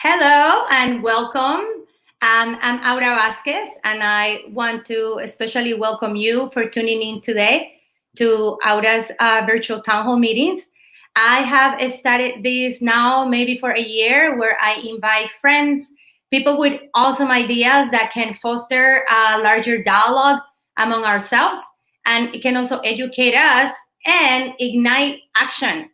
Hello and welcome. I'm Aura Vasquez, and I want to especially welcome you for tuning in today to Aura's virtual town hall meetings. I have started this now maybe for a year where I invite friends, people with awesome ideas that can foster a larger dialogue among ourselves, and it can also educate us and ignite action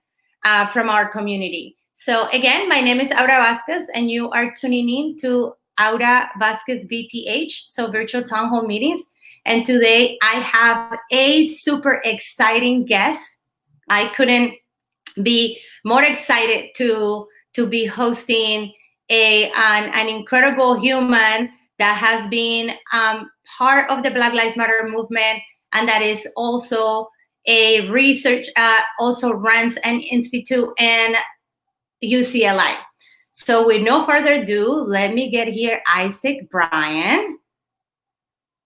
from our community. So again, my name is Aura Vasquez, and you are tuning in to Aura Vasquez VTH, so virtual town hall meetings. And today I have a super exciting guest. I couldn't be more excited to be hosting an incredible human that has been part of the Black Lives Matter movement, and that is also a research, also runs an institute in UCLA. So with no further ado, let me get here Isaac Bryan.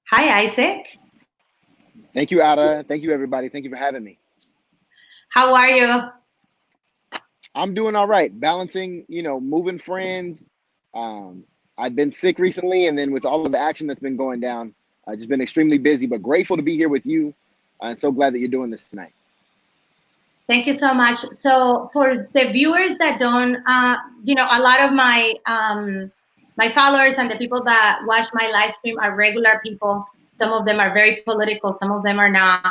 Hi, Isaac. Thank you, Ada. Thank you, everybody. Thank you for having me. How are you? I'm doing all right. Balancing, moving friends. I've been sick recently, and then with all of the action that's been going down, I've just been extremely busy, but grateful to be here with you. And so glad that you're doing this tonight. Thank you so much. So for the viewers that don't, a lot of my followers and the people that watch my live stream are regular people. Some of them are very political, some of them are not.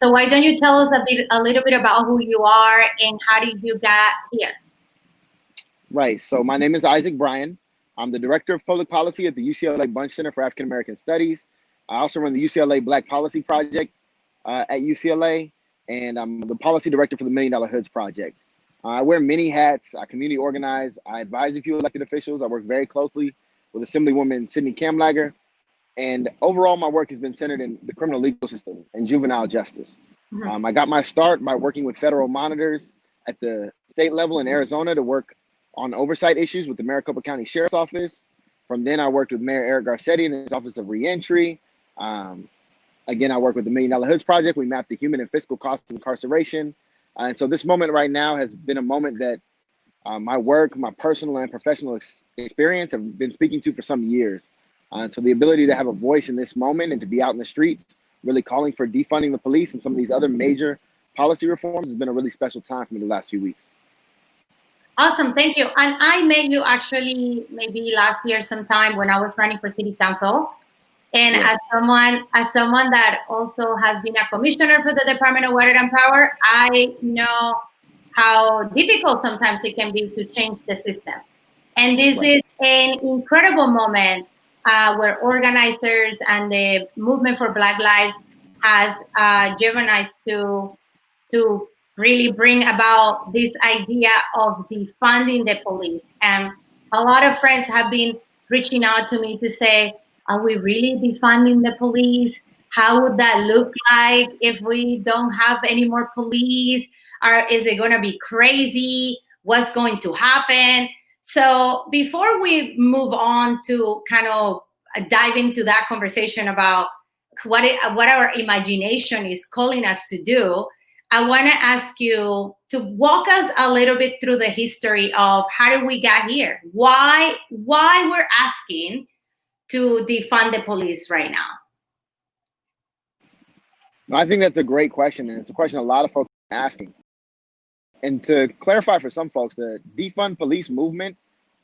So why don't you tell us a little bit about who you are and how did you get here? Right. So my name is Isaac Bryan. I'm the Director of Public Policy at the UCLA Bunch Center for African American Studies. I also run the UCLA Black Policy Project at UCLA, and I'm the Policy Director for the $1 Million Hoods Project. I wear many hats. I community organize. I advise a few elected officials. I work very closely with Assemblywoman Sydney Kamlager. And overall, my work has been centered in the criminal legal system and juvenile justice. Mm-hmm. I got my start by working with federal monitors at the state level in Arizona to work on oversight issues with the Maricopa County Sheriff's Office. From then, I worked with Mayor Eric Garcetti in his Office of Reentry. Again, I work with the $1 Million Hoods Project. We mapped the human and fiscal costs of incarceration. And so this moment right now has been a moment that my work, my personal and professional experience have been speaking to for some years. And so the ability to have a voice in this moment and to be out in the streets, really calling for defunding the police and some of these other major policy reforms has been a really special time for me the last few weeks. Awesome, thank you. And I met you actually maybe last year sometime when I was running for city council. And Yeah. as someone that also has been a commissioner for the Department of Water and Power, I know how difficult sometimes it can be to change the system. And this Right. is an incredible moment where organizers and the movement for Black Lives has driven us to really bring about this idea of defunding the police. And a lot of friends have been reaching out to me to say, are we really defunding the police? How would that look like if we don't have any more police? Or is it going to be crazy? What's going to happen? So before we move on to kind of dive into that conversation about what our imagination is calling us to do, I want to ask you to walk us a little bit through the history of how did we get here? Why we're asking to defund the police right now? I think that's a great question, and it's a question a lot of folks are asking. And to clarify for some folks, the defund police movement,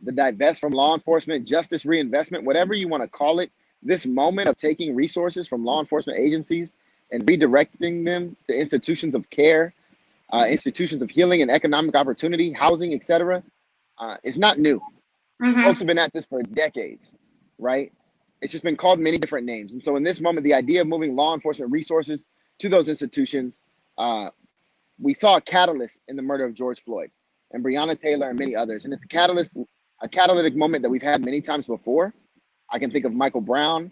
the divest from law enforcement, justice reinvestment, whatever you want to call it, this moment of taking resources from law enforcement agencies and redirecting them to institutions of care, institutions of healing and economic opportunity, housing, etc., is not new. Mm-hmm. Folks have been at this for decades, right? It's just been called many different names. And so in this moment, the idea of moving law enforcement resources to those institutions, we saw a catalyst in the murder of George Floyd and Breonna Taylor and many others. And it's a catalytic moment that we've had many times before. I can think of Michael Brown.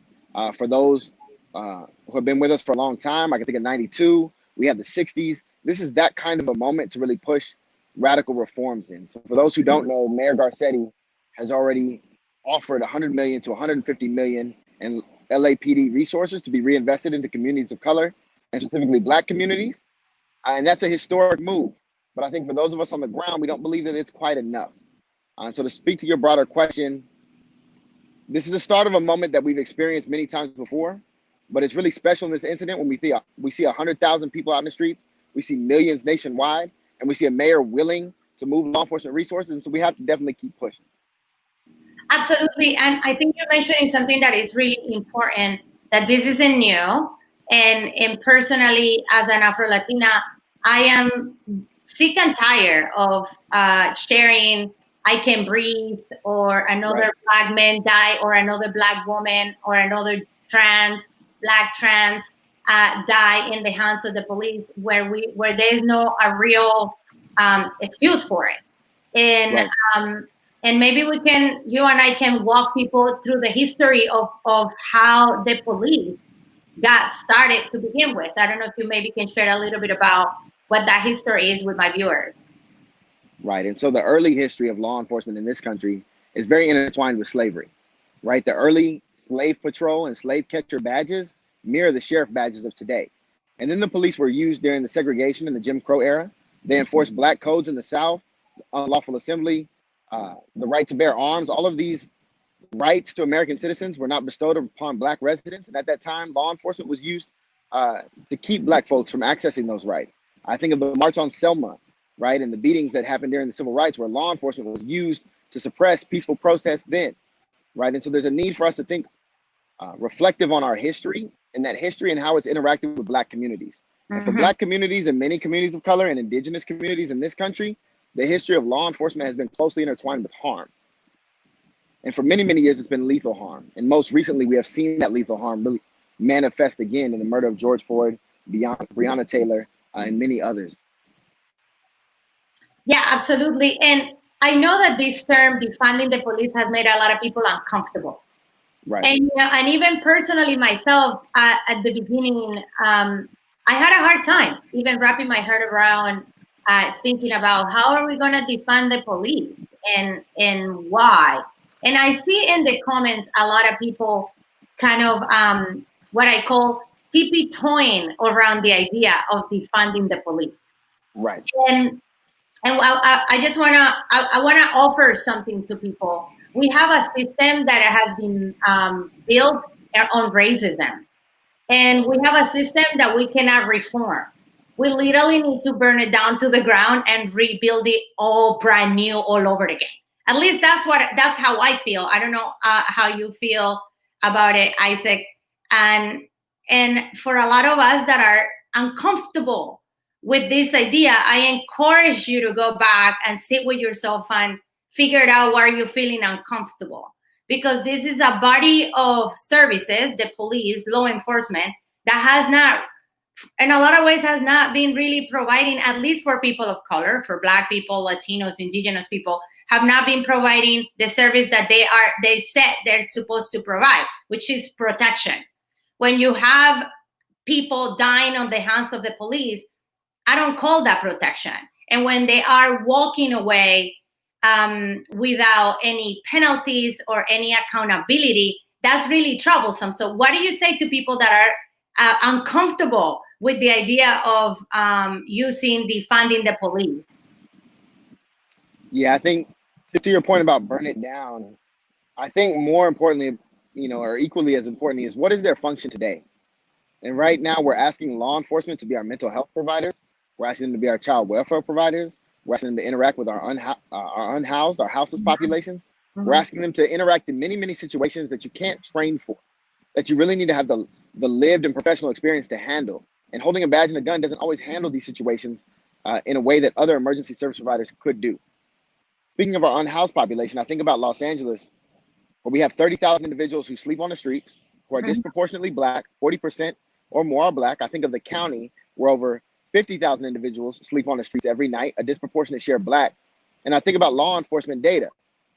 For those who have been with us for a long time, I can think of 92. We have the 60s. This is that kind of a moment to really push radical reforms in. So for those who don't know, Mayor Garcetti has already offered $100 million to $150 million in LAPD resources to be reinvested into communities of color and specifically Black communities. And that's a historic move. But I think for those of us on the ground, we don't believe that it's quite enough. And so to speak to your broader question, this is the start of a moment that we've experienced many times before, but it's really special in this incident when we see 100,000 people out in the streets, we see millions nationwide, and we see a mayor willing to move law enforcement resources. And so we have to definitely keep pushing. Absolutely. And I think you're mentioning something that is really important, that this isn't new. And personally, as an Afro-Latina, I am sick and tired of sharing "I Can Breathe" or another Black man die, or another Black woman, or another Black trans die in the hands of the police, where there's no a real excuse for it. And and maybe you and I can walk people through the history of how the police got started to begin with. I don't know if you maybe can share a little bit about what that history is with my viewers. Right. And so the early history of law enforcement in this country is very intertwined with slavery, right? The early slave patrol and slave catcher badges mirror the sheriff badges of today. And then the police were used during the segregation and the Jim Crow era. They enforced Black codes in the South, unlawful assembly, the right to bear arms. All of these rights to American citizens were not bestowed upon Black residents. And at that time, law enforcement was used to keep Black folks from accessing those rights. I think of the March on Selma, right, and the beatings that happened during the civil rights, where law enforcement was used to suppress peaceful protest then, right? And so there's a need for us to think reflective on our history, and that history and how it's interacted with Black communities. And for Black communities and many communities of color and indigenous communities in this country, the history of law enforcement has been closely intertwined with harm. And for many, many years, it's been lethal harm. And most recently, we have seen that lethal harm really manifest again in the murder of George Floyd, Breonna Taylor, and many others. Yeah, absolutely. And I know that this term, defunding the police, has made a lot of people uncomfortable. Right. And even personally myself, at the beginning, I had a hard time even wrapping my head around thinking about how are we going to defund the police and why. And I see in the comments a lot of people kind of what I call tippy-toeing around the idea of defunding the police. Right. And I just want to offer something to people. We have a system that has been built on racism, and we have a system that we cannot reform. We literally need to burn it down to the ground and rebuild it all brand new all over again. At least that's how I feel. I don't know how you feel about it, Isaac. And for a lot of us that are uncomfortable with this idea, I encourage you to go back and sit with yourself and figure out why you're feeling uncomfortable. Because this is a body of services, the police, law enforcement, that has not, in a lot of ways, has not been really providing, at least for people of color, for Black people, Latinos, indigenous people, have not been providing the service that they said they're supposed to provide, which is protection. When you have people dying on the hands of the police, I don't call that protection. And when they are walking away without any penalties or any accountability, that's really troublesome. So what do you say to people that are uncomfortable with the idea of using defunding the police? Yeah, I think to your point about burn it down, I think more importantly, or equally as importantly, is what is their function today? And right now we're asking law enforcement to be our mental health providers. We're asking them to be our child welfare providers. We're asking them to interact with our unhoused, our houseless populations. We're asking them to interact in many, many situations that you can't train for, that you really need to have the lived and professional experience to handle. And holding a badge and a gun doesn't always handle these situations in a way that other emergency service providers could do. Speaking of our unhoused population, I think about Los Angeles, where we have 30,000 individuals who sleep on the streets, who are disproportionately Black, 40% or more are Black. I think of the county where over 50,000 individuals sleep on the streets every night, a disproportionate share Black. And I think about law enforcement data.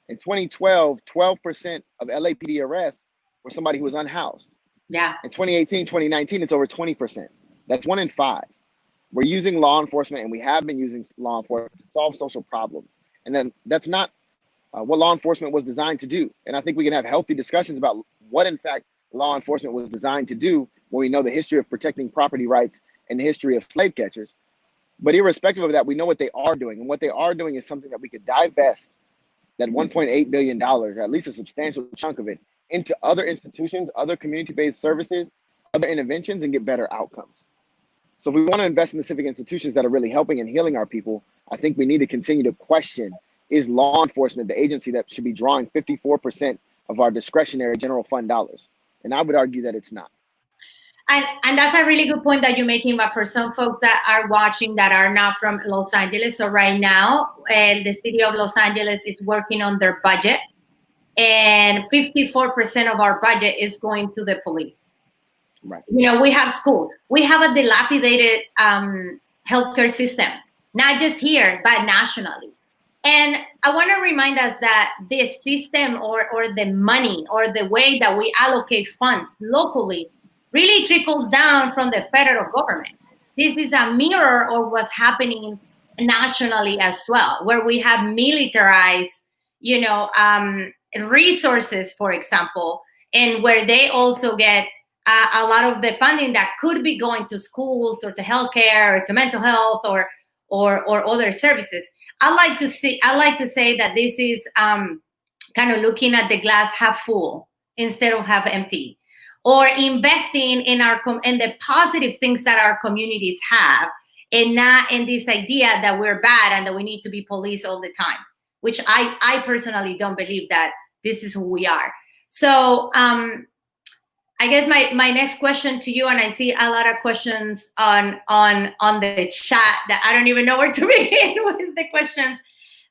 In 2012, 12% of LAPD arrests were somebody who was unhoused. Yeah. In 2018, 2019, it's over 20%. That's 1 in 5. We're using law enforcement, and we have been using law enforcement to solve social problems. And then that's not what law enforcement was designed to do. And I think we can have healthy discussions about what, in fact, law enforcement was designed to do when we know the history of protecting property rights and the history of slave catchers. But irrespective of that, we know what they are doing. And what they are doing is something that we could divest that $1.8 billion, or at least a substantial chunk of it, into other institutions, other community-based services, other interventions, and get better outcomes. So if we want to invest in the civic institutions that are really helping and healing our people, I think we need to continue to question, is law enforcement the agency that should be drawing 54% of our discretionary general fund dollars? And I would argue that it's not. And that's a really good point that you're making. But for some folks that are watching that are not from Los Angeles, so right now, the city of Los Angeles is working on their budget, and 54% of our budget is going to the police. Right. You know, we have schools. We have a dilapidated healthcare system, not just here, but nationally. And I want to remind us that this system or the money or the way that we allocate funds locally really trickles down from the federal government. This is a mirror of what's happening nationally as well, where we have militarized, resources, for example, and where they also get a lot of the funding that could be going to schools or to healthcare or to mental health or other services. I like to say that this is kind of looking at the glass half full instead of half empty, or investing in the positive things that our communities have, and not in this idea that we're bad and that we need to be police all the time, which I personally don't believe that this is who we are. So I guess my next question to you, and I see a lot of questions on the chat that I don't even know where to begin with the questions,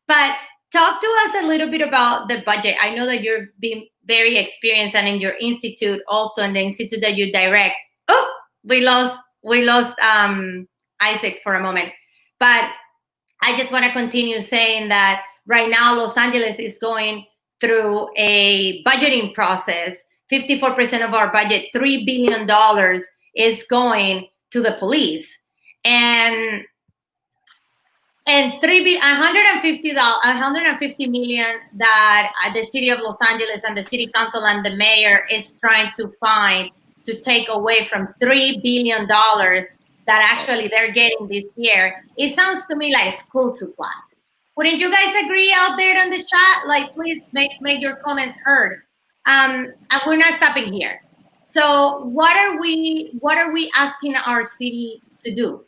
but talk to us a little bit about the budget. I know that you're being very experienced, and in your institute also, in the institute that you direct. Oh, we lost Isaac for a moment, but I just want to continue saying that right now Los Angeles is going through a budgeting process. 54% of our budget, $3 billion, is going to the police, and $150 million that the city of Los Angeles and the city council and the mayor is trying to find to take away from $3 billion that actually they're getting this year. It sounds to me like school supplies. Wouldn't you guys agree out there in the chat? Like, please make your comments heard. And we're not stopping here. So what are we asking our city to do?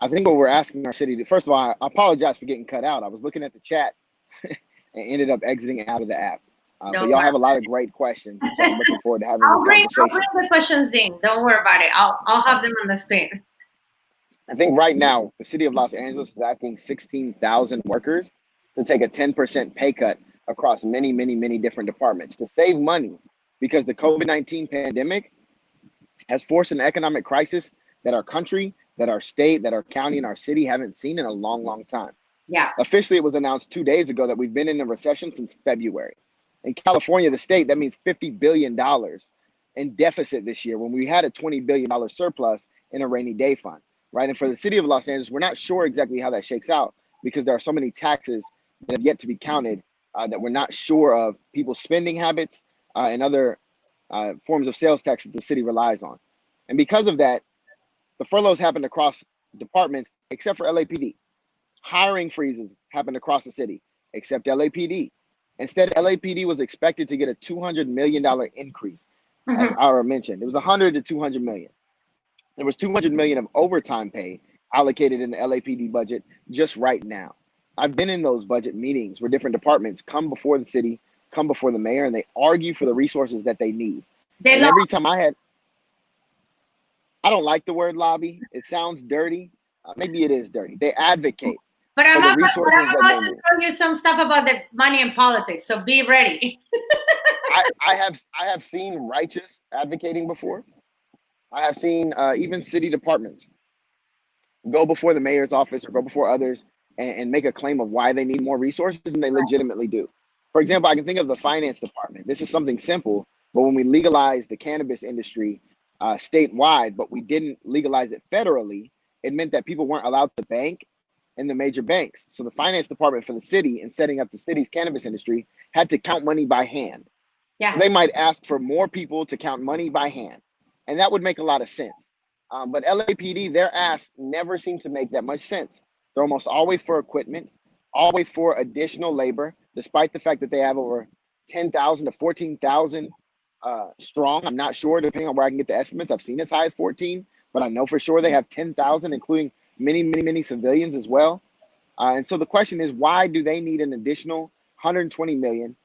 I think what we're asking our city to, first of all, I apologize for getting cut out. I was looking at the chat and ended up exiting out of the app. But y'all have a lot of great questions, so I'm looking forward to having this conversation. I'll bring the questions in. Don't worry about it. I'll have them on the screen. I think right now the city of Los Angeles is asking 16,000 workers to take a 10% pay cut across many, many, many different departments to save money, because the COVID-19 pandemic has forced an economic crisis that our country, that our state, that our county, and our city haven't seen in a long, long time. Yeah. Officially, it was announced 2 days ago that we've been in a recession since February. In California, the state, that means $50 billion in deficit this year, when we had a $20 billion surplus in a rainy day fund, right? And for the city of Los Angeles, we're not sure exactly how that shakes out, because there are so many taxes that have yet to be counted, that we're not sure of people's spending habits and other forms of sales tax that the city relies on. And because of that, the furloughs happened across departments except for LAPD. Hiring freezes happened across the city except LAPD. Instead, LAPD was expected to get a $200 million increase, as Aura mentioned. It was 100 to 200 million. There was 200 million of overtime pay allocated in the LAPD budget just right now. I've been in those budget meetings where different departments come before the city, come before the mayor, and they argue for the resources that they need. And every time I don't like the word lobby. It sounds dirty. Maybe it is dirty. They advocate but for I'm the resources about that they to need. tell you some stuff about the money in politics, so be ready. I have seen righteous advocating before. I have seen even city departments go before the mayor's office or go before others and make a claim of why they need more resources, and they legitimately do. For example, I can think of the finance department. This is something simple, but when we legalized the cannabis industry statewide, but we didn't legalize it federally, it meant that people weren't allowed to bank in the major banks. So the finance department for the city, in setting up the city's cannabis industry, had to count money by hand. Yeah. So they might ask for more people to count money by hand, and that would make a lot of sense. But LAPD, their asks never seem to make that much sense. They're almost always for equipment, always for additional labor, despite the fact that they have over 10,000 to 14,000 strong. I'm not sure, depending on where I can get the estimates. I've seen as high as 14, but I know for sure they have 10,000, including many civilians as well. And so the question is, why do they need an additional 120 million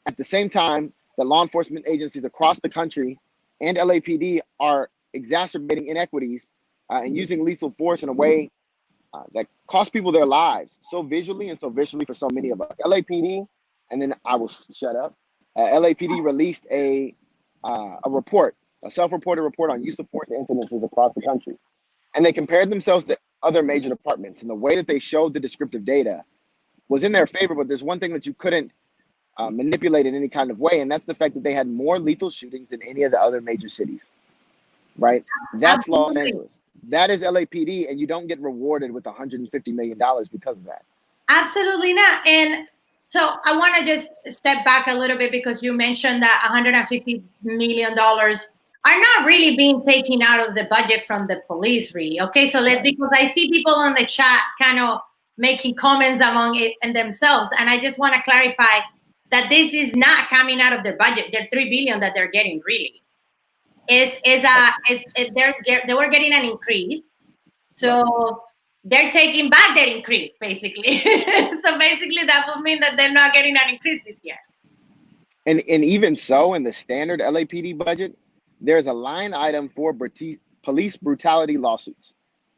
at the same time that law enforcement agencies across the country and LAPD are exacerbating inequities and using lethal force in a way that costs people their lives so visually and so visually for so many of us? LAPD, and then I will shut up. LAPD released a report, a self-reported report on use of force incidences across the country. And they compared themselves to other major departments. And the way that they showed the descriptive data was in their favor, but there's one thing that you couldn't manipulate in any kind of way, and that's the fact that they had more lethal shootings than any of the other major cities, right? That's Absolutely. Los Angeles. That is LAPD, and you don't get rewarded with $150 million because of that. Absolutely not. And so I want to just step back a little bit, because you mentioned that $150 million are not really being taken out of the budget from the police, really. Okay, so because I see people on the chat kind of making comments among it and themselves, and I just want to clarify that this is not coming out of their budget. Their $3 billion that they're getting really they were getting an increase, so they're taking back their increase basically. So basically, that would mean that they're not getting an increase this year. And even so, in the standard LAPD budget, there's a line item for police brutality lawsuits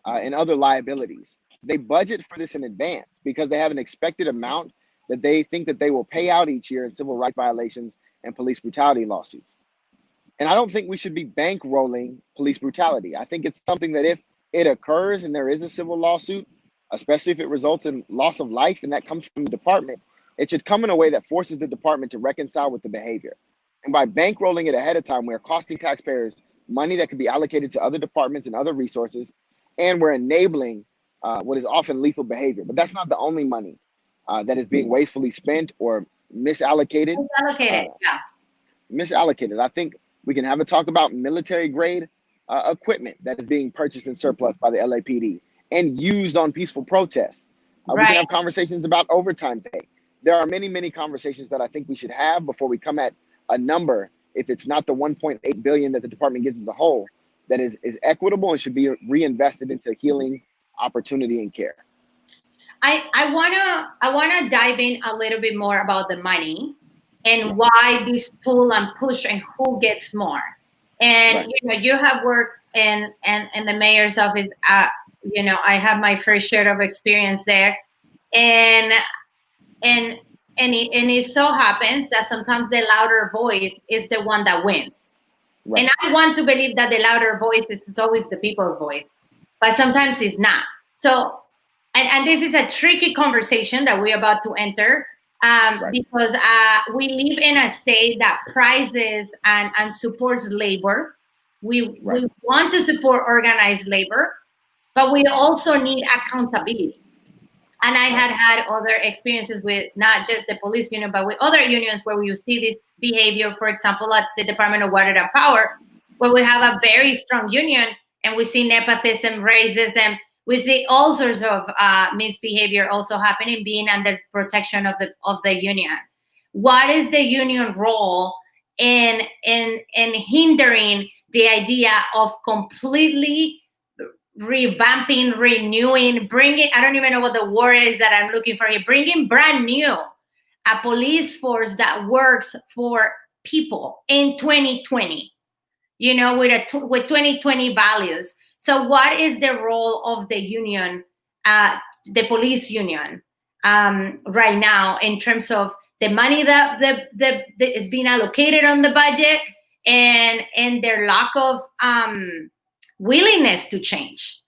and other liabilities. They budget for this in advance because they have an expected amount that they think that they will pay out each year in civil rights violations and police brutality lawsuits. And I don't think we should be bankrolling police brutality. I think it's something that if it occurs and there is a civil lawsuit, especially if it results in loss of life and that comes from the department, it should come in a way that forces the department to reconcile with the behavior. And by bankrolling it ahead of time, we're costing taxpayers money that could be allocated to other departments and other resources, and we're enabling what is often lethal behavior. But that's not the only money that is being wastefully spent or misallocated. Misallocated. I think we can have a talk about military grade equipment that is being purchased in surplus by the LAPD and used on peaceful protests. We can have conversations about overtime pay. There are many conversations that I think we should have before we come at a number, if it's not the 1.8 billion that the department gets as a whole, that is equitable and should be reinvested into healing, opportunity, and care. I wanna dive in a little bit more about the money and why this pull and push and who gets more. And you have worked in the mayor's office. I have my fair share of experience there, and it so happens that sometimes the louder voice is the one that wins. And I want to believe that the louder voice is always the people's voice, but sometimes it's not. So, and this is a tricky conversation that we're about to enter, because we live in a state that prizes and supports labor. We want to support organized labor, but we also need accountability. And I had other experiences with not just the police union, but with other unions where you see this behavior, for example, at the Department of Water and Power, where we have a very strong union and we see nepotism, racism, we see all sorts of misbehavior also happening, being under protection of the union. What is the union role in hindering the idea of completely revamping, renewing, bringing, I don't even know what the word is that I'm looking for here, bringing brand new a police force that works for people in 2020, with 2020 values. So what is the role of the union, the police union, right now in terms of the money that is being allocated on the budget and their lack of willingness to change?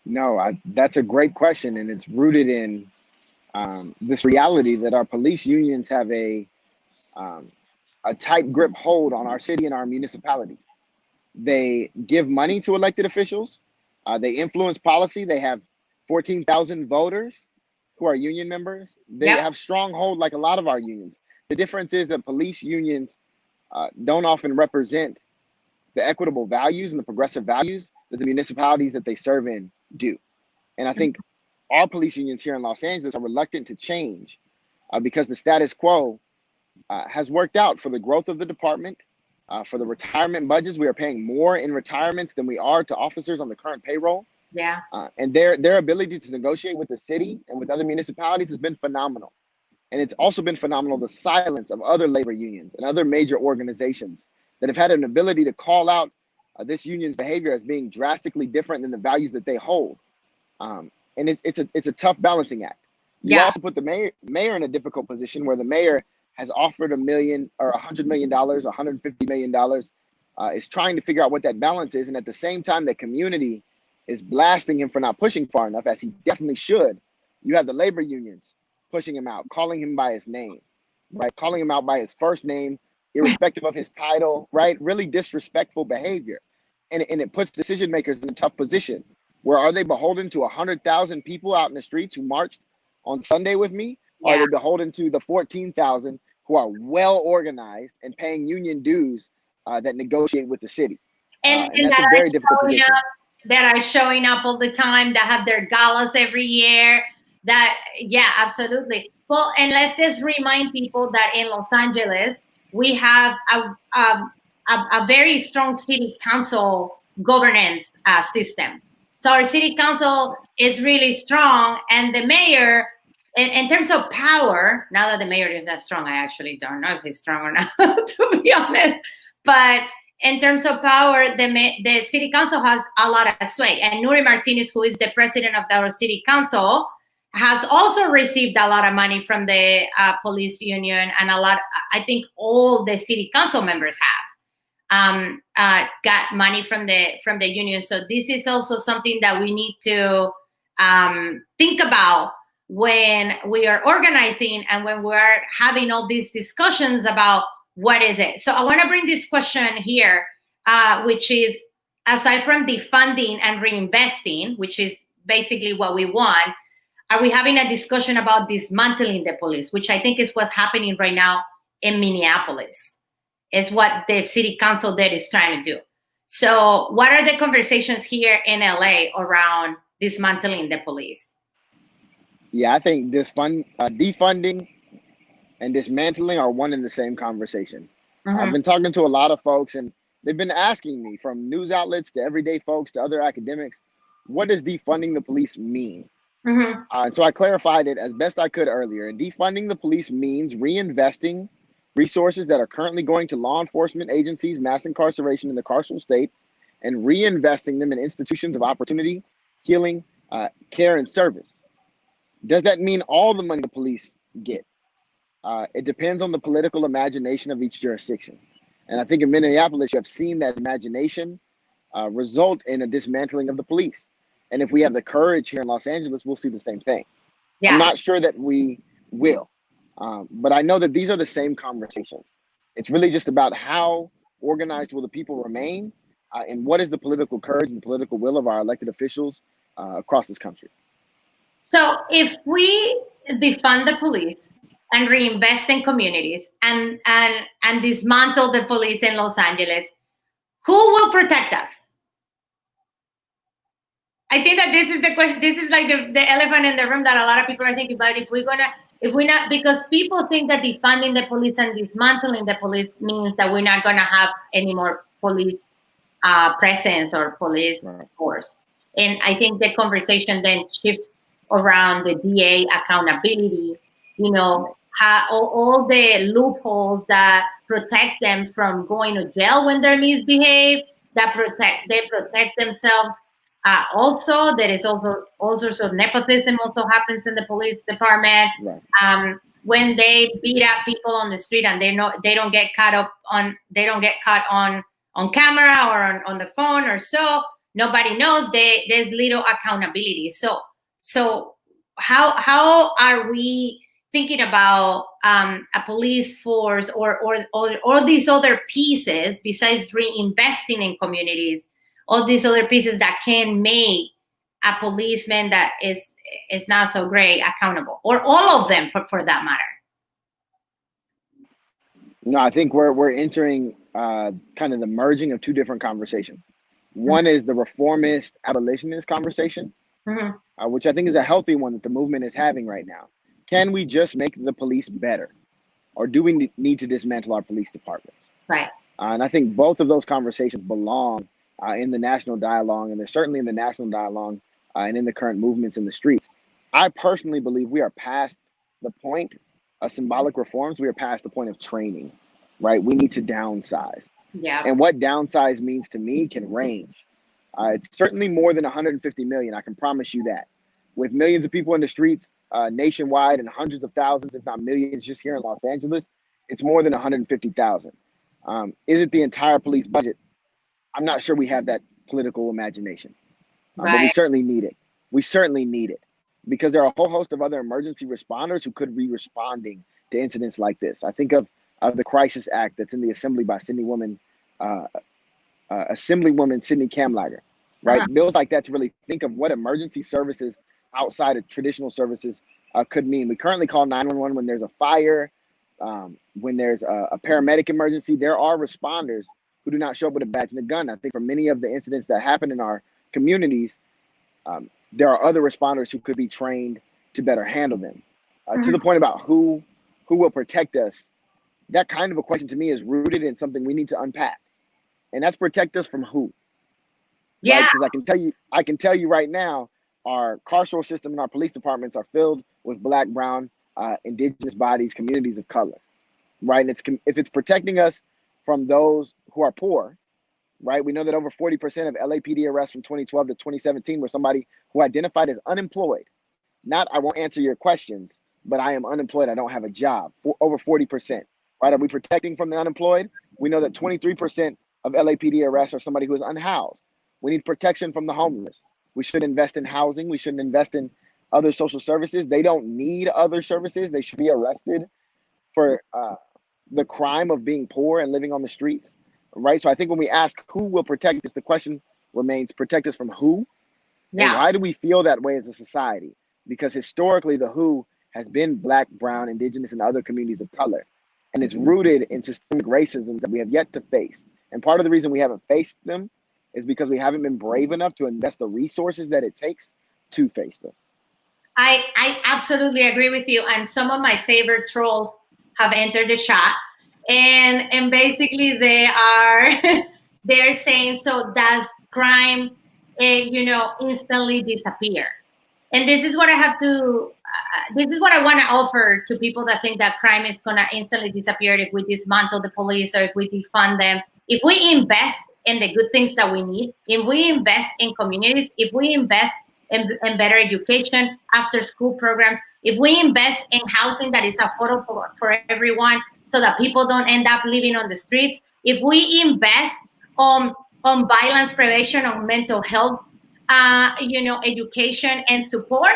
No, that's a great question, and it's rooted in this reality that our police unions have a tight grip hold on our city and our municipalities. They give money to elected officials. They influence policy. They have 14,000 voters who are union members. They have strong hold like a lot of our unions. The difference is that police unions don't often represent the equitable values and the progressive values that the municipalities that they serve in do. And I think our police unions here in Los Angeles are reluctant to change because the status quo has worked out for the growth of the department. For the retirement budgets, we are paying more in retirements than we are to officers on the current payroll. Yeah. And their ability to negotiate with the city and with other municipalities has been phenomenal. And it's also been phenomenal the silence of other labor unions and other major organizations that have had an ability to call out this union's behavior as being drastically different than the values that they hold. And it's a tough balancing act. You also put the mayor in a difficult position where the mayor has offered $1 million or $100 million, $150 million, is trying to figure out what that balance is. And at the same time, the community is blasting him for not pushing far enough, as he definitely should. You have the labor unions pushing him out, calling him by his name, right? Calling him out by his first name, irrespective of his title, right? Really disrespectful behavior. And it puts decision makers in a tough position. Where are they beholden to 100,000 people out in the streets who marched on Sunday with me? Or are they beholden to the 14,000 who are well organized and paying union dues that negotiate with the city? And that's a very difficult position. That are showing up all the time, that have their galas every year. Absolutely. Well, and let's just remind people that in Los Angeles, we have a very strong city council governance system. So our city council is really strong, and the mayor, in terms of power, now that the mayor is not strong, I actually don't know if he's strong or not, to be honest. But in terms of power, the city council has a lot of sway. And Nuri Martinez, who is the president of our city council, has also received a lot of money from the police union, and I think all the city council members have got money from the union. So this is also something that we need to think about when we are organizing and when we're having all these discussions about what is it. So I want to bring this question here, which is, aside from defunding and reinvesting, which is basically what we want, are we having a discussion about dismantling the police, which I think is what's happening right now in Minneapolis, is what the city council there is trying to do. So what are the conversations here in LA around dismantling the police? Yeah, I think defunding and dismantling are one and the same conversation. I've been talking to a lot of folks, and they've been asking me, from news outlets to everyday folks to other academics, what does defunding the police mean? And so I clarified it as best I could earlier. And defunding the police means reinvesting resources that are currently going to law enforcement agencies, mass incarceration in the carceral state, and reinvesting them in institutions of opportunity, healing, care, and service. Does that mean all the money the police get? It depends on the political imagination of each jurisdiction. And I think in Minneapolis, you have seen that imagination result in a dismantling of the police. And if we have the courage here in Los Angeles, we'll see the same thing. I'm not sure that we will, but I know that these are the same conversations. It's really just about how organized will the people remain, and what is the political courage and political will of our elected officials across this country. So if we defund the police and reinvest in communities and dismantle the police in Los Angeles, who will protect us? I think that this is the question. This is like the elephant in the room that a lot of people are thinking about. Because people think that defunding the police and dismantling the police means that we're not gonna have any more police presence or police force. And I think the conversation then shifts around the DA accountability, how all the loopholes that protect them from going to jail when they misbehave, they protect themselves. Also, there is also all sorts of nepotism also happens in the police department. When they beat up people on the street and they don't get caught on camera or on the phone or so, nobody knows. There's little accountability. So how are we thinking about a police force or these other pieces besides reinvesting in communities? All these other pieces that can make a policeman that is not so great accountable, or all of them for that matter? No, I think we're entering kind of the merging of two different conversations. One is the reformist abolitionist conversation, Mhm. which I think is a healthy one that the movement is having right now. Can we just make the police better? Or do we need to dismantle our police departments? Right. And I think both of those conversations belong in the national dialogue, and they're certainly in the national dialogue and in the current movements in the streets. I personally believe we are past the point of symbolic reforms. We are past the point of training, right? We need to downsize. Yeah. And what downsize means to me can range. It's certainly more than 150 million. I can promise you that. With millions of people in the streets nationwide and hundreds of thousands, if not millions, just here in Los Angeles, it's more than 150,000. Is it the entire police budget? I'm not sure we have that political imagination, but we Right. certainly need it. We certainly need it because there are a whole host of other emergency responders who could be responding to incidents like this. I think of the Crisis Act that's in the Assembly by Assemblywoman Sidney Kamlager, right? Uh-huh. Bills like that to really think of what emergency services outside of traditional services could mean. We currently call 911 when there's a fire, when there's a paramedic emergency. There are responders who do not show up with a badge and a gun. I think for many of the incidents that happen in our communities, there are other responders who could be trained to better handle them. To the point about who will protect us, that kind of a question to me is rooted in something we need to unpack, and that's protect us from who, right? Yeah. Because I can tell you right now, our carceral system and our police departments are filled with Black, brown, indigenous bodies, communities of color, right? And if it's protecting us from those who are poor, right? We know that over 40% of LAPD arrests from 2012 to 2017 were somebody who identified as unemployed. Not, I won't answer your questions, but I am unemployed. I don't have a job. Over 40%, right? Are we protecting from the unemployed? We know that 23% of LAPD arrests are somebody who is unhoused. We need protection from the homeless. We should invest in housing. We shouldn't invest in other social services. They don't need other services. They should be arrested for the crime of being poor and living on the streets, right? So I think when we ask who will protect us, the question remains protect us from who? And Yeah. why do we feel that way as a society? Because historically, the who has been Black, brown, indigenous, and other communities of color. And it's rooted in systemic racism that we have yet to face. And part of the reason we haven't faced them is because we haven't been brave enough to invest the resources that it takes to face them. I absolutely agree with you. And some of my favorite trolls have entered the chat, and basically they are they're saying, so does crime, instantly disappear? And this is what I have to. This is what I want to offer to people that think that crime is gonna instantly disappear if we dismantle the police or if we defund them. If we invest in the good things that we need, if we invest in communities, if we invest in better education, after school programs, if we invest in housing that is affordable for everyone so that people don't end up living on the streets, if we invest on violence prevention, on mental health, education and support,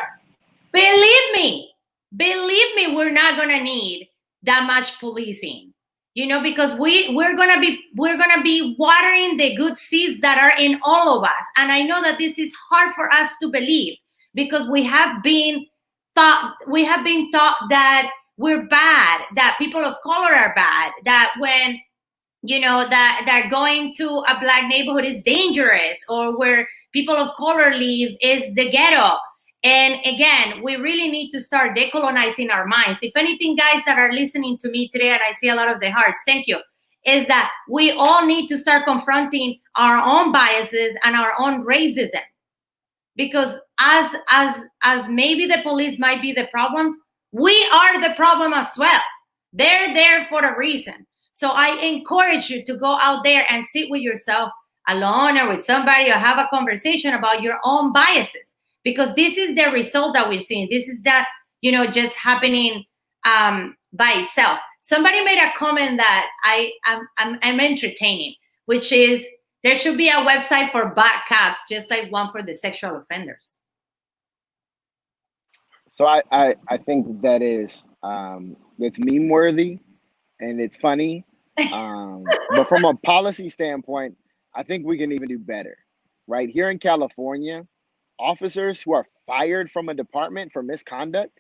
believe me, we're not gonna need that much policing, because we're gonna be watering the good seeds that are in all of us. And I know that this is hard for us to believe because we have been taught that we're bad, that people of color are bad, that when that going to a Black neighborhood is dangerous, or where people of color live is the ghetto. And again, we really need to start decolonizing our minds. If anything, guys that are listening to me today, and I see a lot of the hearts, thank you, is that we all need to start confronting our own biases and our own racism. Because as maybe the police might be the problem, we are the problem as well. They're there for a reason. So I encourage you to go out there and sit with yourself alone or with somebody, or have a conversation about your own biases, because this is the result that we've seen. This is that, just happening by itself. Somebody made a comment that I'm entertaining, which is there should be a website for bad cops, just like one for the sexual offenders. So I think that is that's meme worthy and it's funny. But from a policy standpoint, I think we can even do better. Right here in California, officers who are fired from a department for misconduct,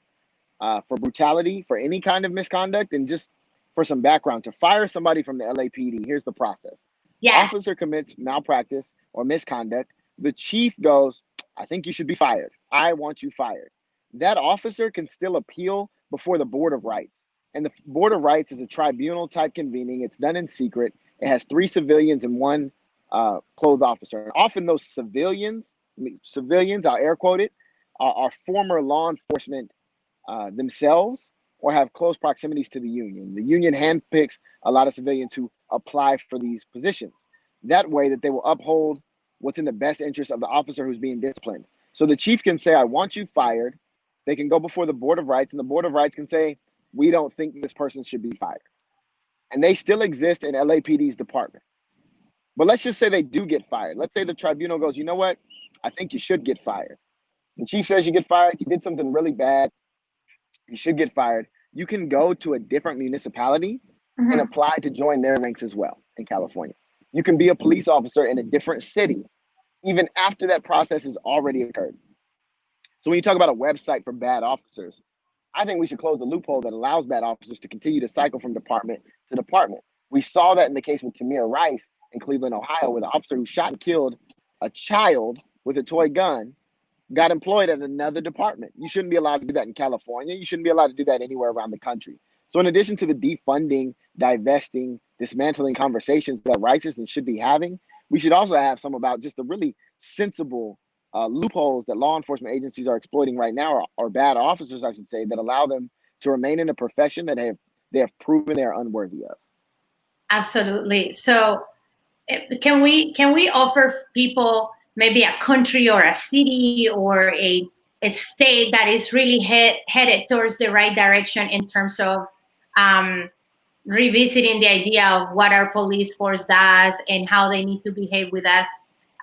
for brutality, for any kind of misconduct, and just for some background, to fire somebody from the LAPD, here's the process. Yeah. Officer commits malpractice or misconduct. The chief goes, I think you should be fired. I want you fired. That officer can still appeal before the Board of Rights. And the Board of Rights is a tribunal type convening. It's done in secret. It has 3 civilians and 1 clothed officer. And often those civilians, I'll air quote it, are former law enforcement themselves or have close proximities to the union. The union handpicks a lot of civilians who apply for these positions. That way that they will uphold what's in the best interest of the officer who's being disciplined. So the chief can say, I want you fired. They can go before the Board of Rights, and the Board of Rights can say, we don't think this person should be fired. And they still exist in LAPD's department. But let's just say they do get fired. Let's say the tribunal goes, you know what? I think you should get fired. The chief says you get fired. You did something really bad. You should get fired. You can go to a different municipality and apply to join their ranks as well in California. You can be a police officer in a different city, even after that process has already occurred. So when you talk about a website for bad officers, I think we should close the loophole that allows bad officers to continue to cycle from department to department. We saw that in the case with Tamir Rice in Cleveland, Ohio, where the officer who shot and killed a child with a toy gun got employed at another department. You shouldn't be allowed to do that in California. You shouldn't be allowed to do that anywhere around the country. So in addition to the defunding, divesting, dismantling conversations that righteous and should be having, we should also have some about just the really sensible loopholes that law enforcement agencies are exploiting right now, or bad officers, I should say, that allow them to remain in a profession that they have proven they are unworthy of. Absolutely. So can we offer people maybe a country or a city or a state that is really headed towards the right direction in terms of revisiting the idea of what our police force does and how they need to behave with us?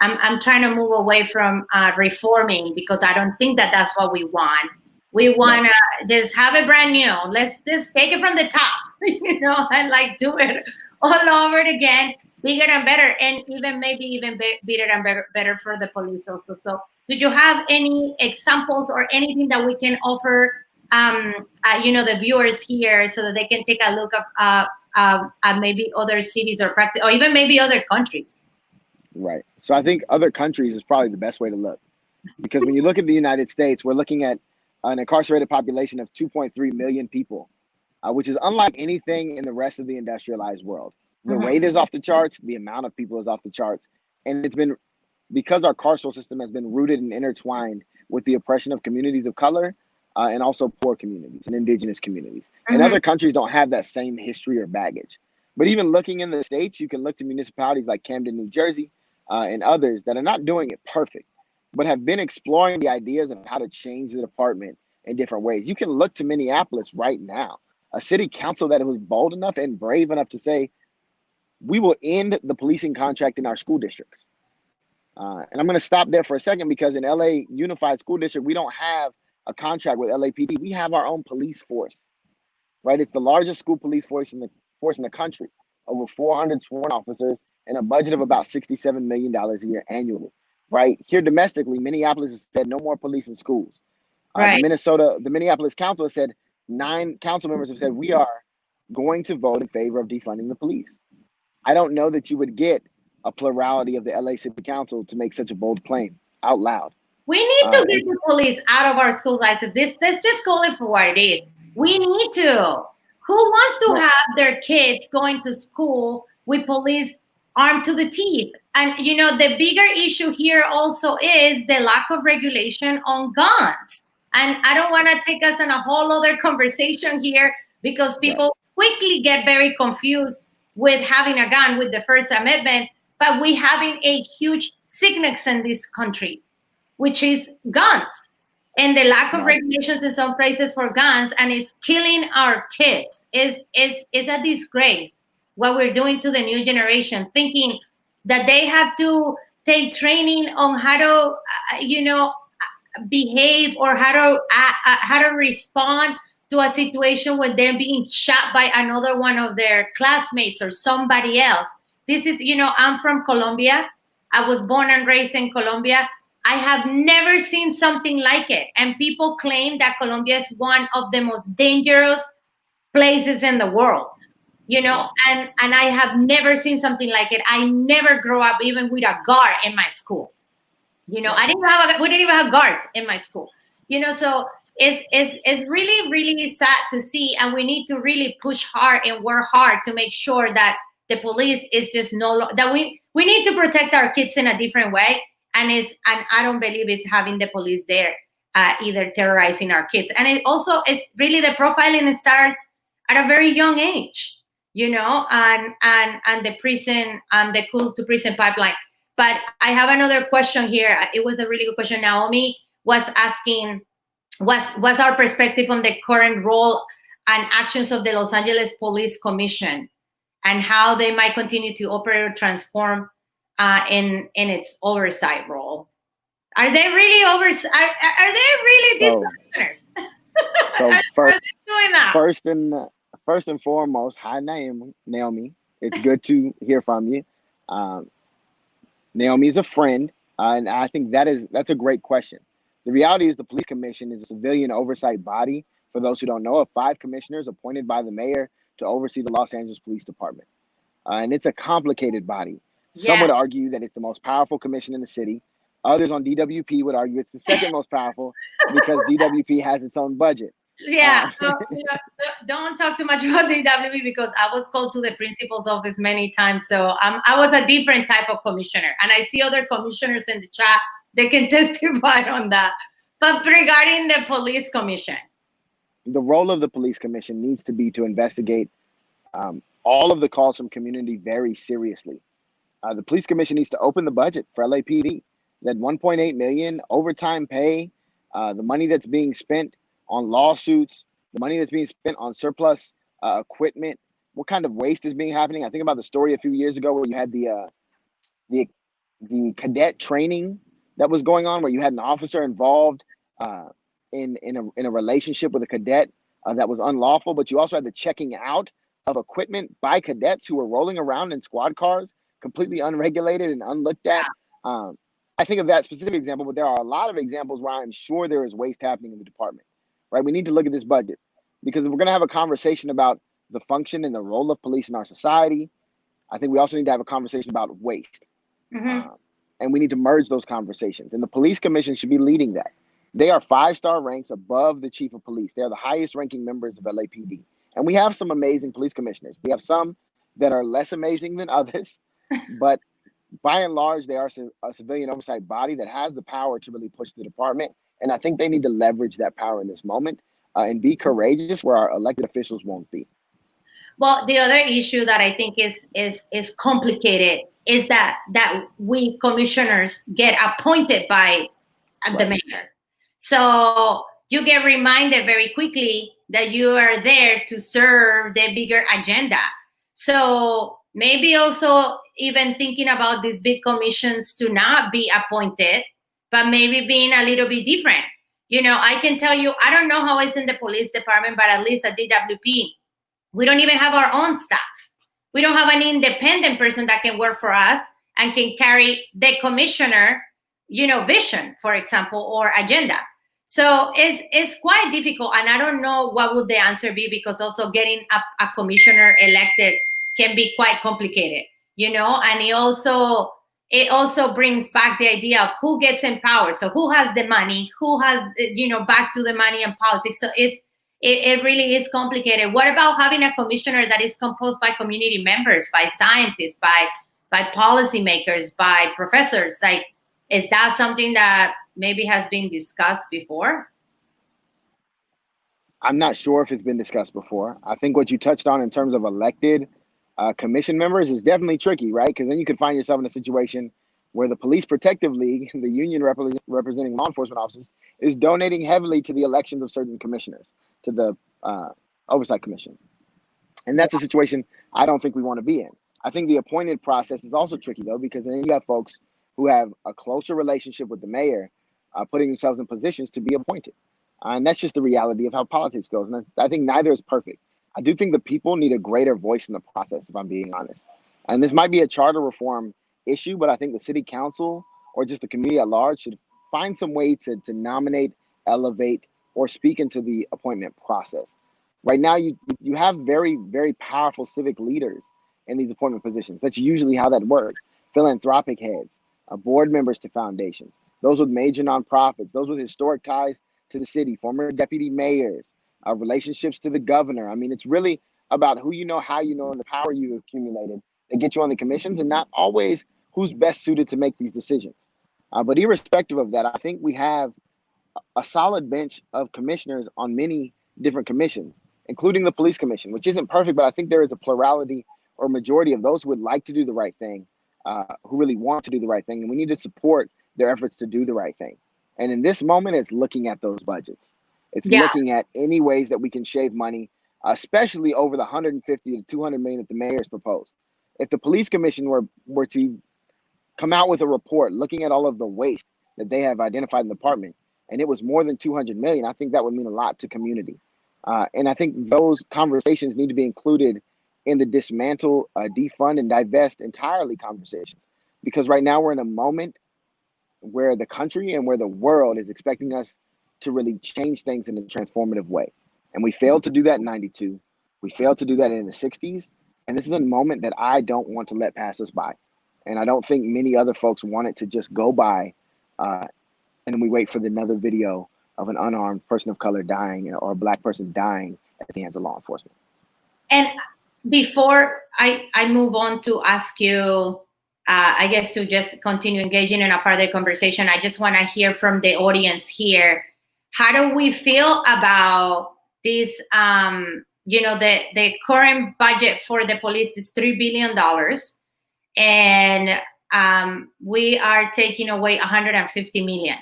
I'm trying to move away from reforming, because I don't think that that's what we want. We want to just have it brand new. Let's just take it from the top, and like do it all over again, bigger and better, and maybe even bigger and better for the police also. So do you have any examples or anything that we can offer, the viewers here, so that they can take a look at maybe other cities or practice, or even maybe other countries? Right. So I think other countries is probably the best way to look, because when you look at the United States, we're looking at an incarcerated population of 2.3 million people, which is unlike anything in the rest of the industrialized world. The rate is off the charts. The amount of people is off the charts. And it's been because our carceral system has been rooted and intertwined with the oppression of communities of color and also poor communities and indigenous communities. And other countries don't have that same history or baggage. But even looking in the States, you can look to municipalities like Camden, New Jersey, and others that are not doing it perfect, but have been exploring the ideas of how to change the department in different ways. You can look to Minneapolis right now, a city council that was bold enough and brave enough to say, we will end the policing contract in our school districts. And I'm going to stop there for a second, because in LA Unified School District, we don't have a contract with LAPD. We have our own police force, right? It's the largest school police force in the country, over 400 sworn officers, and a budget of about $67 million a year annually, right? Here domestically, Minneapolis has said no more police in schools. Right. The Minneapolis Council has said, 9 council members have said, we are going to vote in favor of defunding the police. I don't know that you would get a plurality of the LA City Council to make such a bold claim out loud. We need to get the police out of our schools. I said, let's just call it for what it is. We need to. Who wants to have their kids going to school with police armed to the teeth? And, the bigger issue here also is the lack of regulation on guns. And I don't want to take us on a whole other conversation here, because people quickly get very confused with having a gun with the First Amendment, but we having a huge sickness in this country, which is guns, and the lack of regulations in some places for guns, and it's killing our kids. Is a disgrace what we're doing to the new generation, thinking that they have to take training on how to, behave, or how to respond to a situation when they're being shot by another one of their classmates or somebody else. This is, I'm from Colombia. I was born and raised in Colombia. I have never seen something like it. And people claim that Colombia is one of the most dangerous places in the world, and I have never seen something like it. I never grew up even with a guard in my school. You know, Right. we didn't even have guards in my school. You know, so it's really, really sad to see, and we need to really push hard and work hard to make sure that the police is just that we need to protect our kids in a different way. And I don't believe it's having the police there either terrorizing our kids. And it also is really the profiling starts at a very young age, you know, and the prison and the cool to prison pipeline. But I have another question here. It was a really good question. Naomi was asking, what's our perspective on the current role and actions of the Los Angeles Police Commission and how they might continue to operate or transform in its oversight role? Are they really are they really these commissioners? So are they doing that? First and foremost, hi Naomi. It's good to hear from you. Naomi is a friend, and I think that's a great question. The reality is the police commission is a civilian oversight body, for those who don't know, of 5 commissioners appointed by the mayor to oversee the Los Angeles Police Department. And it's a complicated body. Some would argue that it's the most powerful commission in the city. Others on DWP would argue it's the second most powerful because DWP has its own budget. Yeah, don't talk too much about DWP because I was called to the principal's office many times. So I was a different type of commissioner, and I see other commissioners in the chat. They can testify on that. But regarding the police commission, the role of the police commission needs to be to investigate all of the calls from community very seriously. The police commission needs to open the budget for LAPD. That 1.8 million overtime pay, the money that's being spent on lawsuits, the money that's being spent on surplus equipment, what kind of waste is being happening. I think about the story a few years ago where you had the cadet training that was going on, where you had an officer involved in a relationship with a cadet that was unlawful, but you also had the checking out of equipment by cadets who were rolling around in squad cars, completely unregulated and unlooked at. I think of that specific example, but there are a lot of examples where I'm sure there is waste happening in the department, right? We need to look at this budget because if we're going to have a conversation about the function and the role of police in our society, I think we also need to have a conversation about waste. And we need to merge those conversations. And the police commission should be leading that. They are 5-star ranks above the chief of police. They are the highest ranking members of LAPD. And we have some amazing police commissioners. We have some that are less amazing than others, but by and large, they are a civilian oversight body that has the power to really push the department. And I think they need to leverage that power in this moment and be courageous where our elected officials won't be. Well, the other issue that I think is complicated is that we commissioners get appointed by the mayor. So you get reminded very quickly that you are there to serve the bigger agenda. So maybe also even thinking about these big commissions to not be appointed, but maybe being a little bit different. You know, I can tell you, I don't know how it's in the police department, but at least at DWP, we don't even have our own staff. We don't have an independent person that can work for us and can carry the commissioner, you know, vision, for example, or agenda. So it's quite difficult. And I don't know what would the answer be, because also getting a commissioner elected can be quite complicated, you know, and it also brings back the idea of who gets in power. So who has the money, who has, you know, back to the money and politics. So it really is complicated. What about having a commissioner that is composed by community members, by scientists, by policymakers, by professors? Like, is that something that maybe has been discussed before? I'm not sure if it's been discussed before. I think what you touched on in terms of elected commission members is definitely tricky, right? Because then you could find yourself in a situation where the Police Protective League, the union representing law enforcement officers, is donating heavily to the elections of certain commissioners, to the Oversight Commission. And that's a situation I don't think we want to be in. I think the appointed process is also tricky, though, because then you have folks who have a closer relationship with the mayor putting themselves in positions to be appointed. And that's just the reality of how politics goes. And I think neither is perfect. I do think the people need a greater voice in the process, if I'm being honest. And this might be a charter reform issue, but I think the city council or just the community at large should find some way to nominate, elevate, or speak into the appointment process. Right now, you have very, very powerful civic leaders in these appointment positions. That's usually how that works. Philanthropic heads, board members to foundations. those with major nonprofits, those with historic ties to the city, former deputy mayors, relationships to the governor. I mean, it's really about who you know, how you know, and the power you accumulated that get you on the commissions, and not always who's best suited to make these decisions. But irrespective of that, I think we have a solid bench of commissioners on many different commissions, including the police commission, which isn't perfect, but I think there is a plurality or majority of those who would like to do the right thing, who really want to do the right thing. And we need to support their efforts to do the right thing. And in this moment, it's looking at those budgets. It's Yeah. looking at any ways that we can shave money, especially over the 150 to 200 million that the mayor's proposed. If the police commission were to come out with a report looking at all of the waste that they have identified in the department, and it was more than 200 million, I think that would mean a lot to community. And I think those conversations need to be included in the dismantle, defund, and divest entirely conversations. Because right now we're in a moment where the country and where the world is expecting us to really change things in a transformative way. And we failed to do that in 92. We failed to do that in the 60s. And this is a moment that I don't want to let pass us by. And I don't think many other folks want it to just go by, and then we wait for another video of an unarmed person of color dying or a Black person dying at the hands of law enforcement. And before I move on to ask you, I guess, to just continue engaging in a further conversation, I just want to hear from the audience here. How do we feel about this? The current budget for the police is $3 billion. And we are taking away 150 million.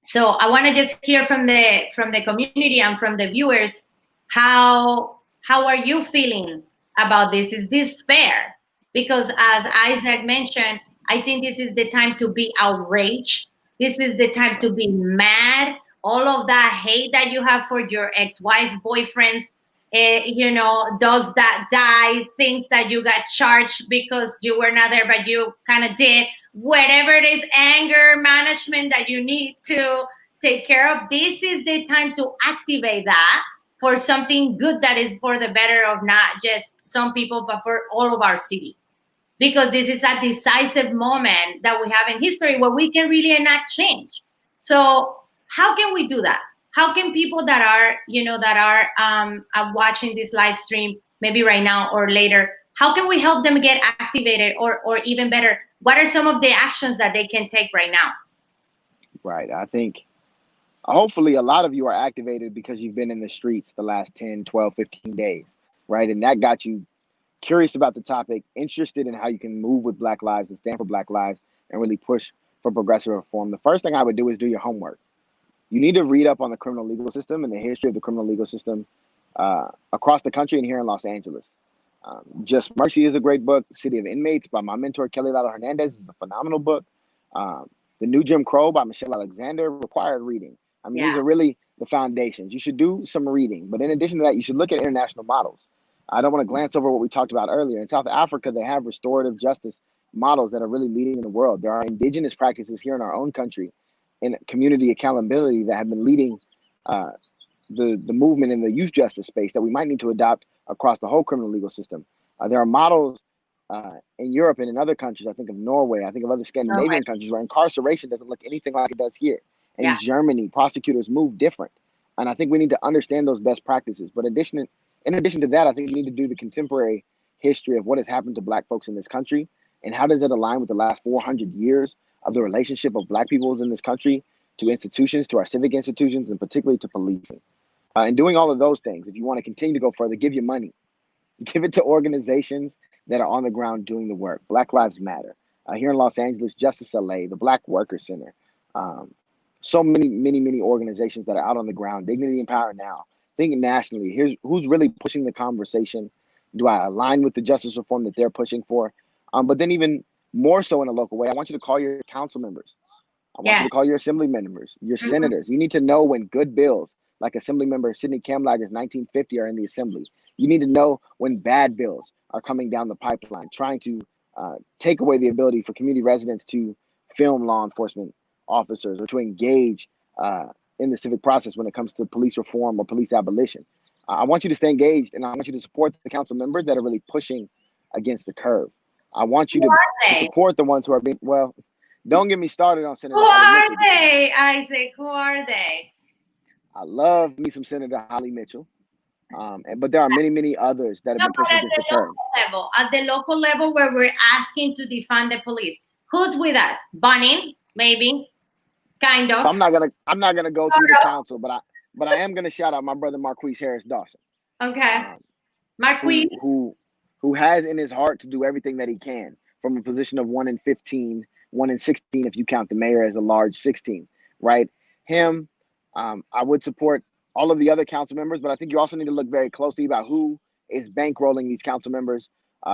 So I want to just hear from the community and from the viewers, how are you feeling about this? Is this fair? Because as Isaac mentioned, I think this is the time to be outraged. This is the time to be mad. All of that hate that you have for your ex-wife, boyfriends, dogs that died, things that you got charged because you were not there, but you kind of did. Whatever it is, anger management that you need to take care of, this is the time to activate that for something good that is for the better of not just some people, but for all of our city. Because this is a decisive moment that we have in history where we can really enact change. So how can we do that? How can people that are watching this live stream, maybe right now or later, how can we help them get activated, or even better, what are some of the actions that they can take right now? Right. I think hopefully a lot of you are activated because you've been in the streets the last 10, 12, 15 days, right? And that got you curious about the topic, interested in how you can move with Black lives and stand for Black lives and really push for progressive reform. The first thing I would do is do your homework. You need to read up on the criminal legal system and the history of the criminal legal system across the country and here in Los Angeles. Just Mercy is a great book. City of Inmates by my mentor, Kelly Lado Hernandez, is a phenomenal book. The New Jim Crow by Michelle Alexander, required reading. I mean, These are really the foundations. You should do some reading. But in addition to that, you should look at international models. I don't want to glance over what we talked about earlier. In South Africa, they have restorative justice models that are really leading in the world. There are indigenous practices here in our own country in community accountability that have been leading the movement in the youth justice space that we might need to adopt across the whole criminal legal system. There are models in Europe and in other countries. I think of Norway, I think of other Scandinavian countries where incarceration doesn't look anything like it does here. In Germany, prosecutors move different. And I think we need to understand those best practices. But in addition to that, I think we need to do the contemporary history of what has happened to Black folks in this country and how does it align with the last 400 years of the relationship of Black peoples in this country to institutions, to our civic institutions, and particularly to policing. And doing all of those things, if you want to continue to go further, give your money. Give it to organizations that are on the ground doing the work. Black Lives Matter. Here in Los Angeles, Justice LA, the Black Worker Center. So many organizations that are out on the ground. Dignity and Power Now. Thinking nationally. Here's who's really pushing the conversation. Do I align with the justice reform that they're pushing for? But then even more so in a local way, I want you to call your council members. I want you to call your assembly members, your senators. You need to know when good bills, like Assembly Member Sidney Kamlager's 1950, are in the assembly. You need to know when bad bills are coming down the pipeline, trying to take away the ability for community residents to film law enforcement officers or to engage in the civic process when it comes to police reform or police abolition. I want you to stay engaged, and I want you to support the council members that are really pushing against the curve. I want you to support the ones who are being, Don't get me started on Who Senator Holly are Mitchell, because they, Isaac? Who are they? I love me some Senator Holly Mitchell. But there are many, many others that have No, been but pushing this to curb. at the local level where we're asking to defund the police, who's with us? Bunning, maybe, kind So of. I'm not gonna go through the council, but I am gonna shout out my brother Marquise Harris Dawson, Okay, um, Marquis. who has in his heart to do everything that he can from a position of 1 in 15, 1 in 16 if you count the mayor as a large 16, right? Him, I would support all of the other council members, but I think you also need to look very closely about who is bankrolling these council members,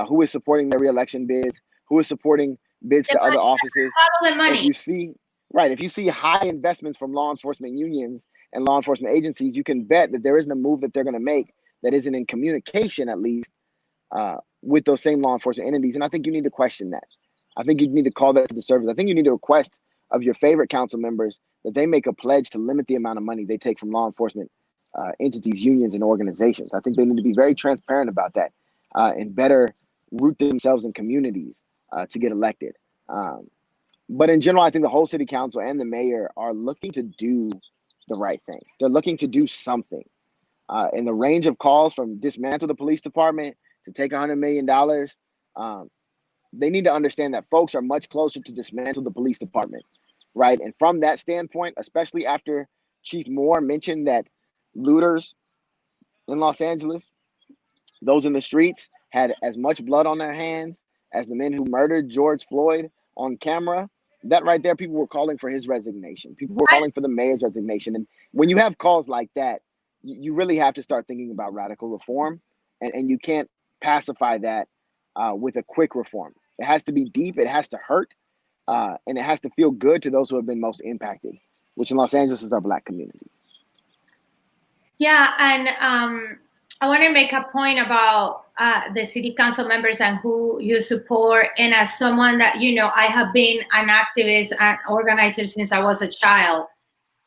who is supporting their reelection bids, who is supporting bids The to other money, offices. follow the If money. you see, right, if you see high investments from law enforcement unions and law enforcement agencies, you can bet that there isn't a move that they're going to make that isn't in communication, at least, with those same law enforcement entities. And I think you need to question that. I think you need to call that to the surface. I think you need to request of your favorite council members that they make a pledge to limit the amount of money they take from law enforcement entities, unions, and organizations. I think they need to be very transparent about that and better root themselves in communities to get elected. But in general, I think the whole city council and the mayor are looking to do the right thing. They're looking to do something. In the range of calls from dismantle the police department to take $100 million, they need to understand that folks are much closer to dismantle the police department, right? And from that standpoint, especially after Chief Moore mentioned that looters in Los Angeles, those in the streets, had as much blood on their hands as the men who murdered George Floyd on camera, that right there, people were calling for his resignation. People were calling for the mayor's resignation. And when you have calls like that, you really have to start thinking about radical reform. And you can't pacify that with a quick reform. It has to be deep, it has to hurt, and it has to feel good to those who have been most impacted, which in Los Angeles is our Black community. Yeah, and I want to make a point about the city council members and who you support. And as someone that, I have been an activist and organizer since I was a child.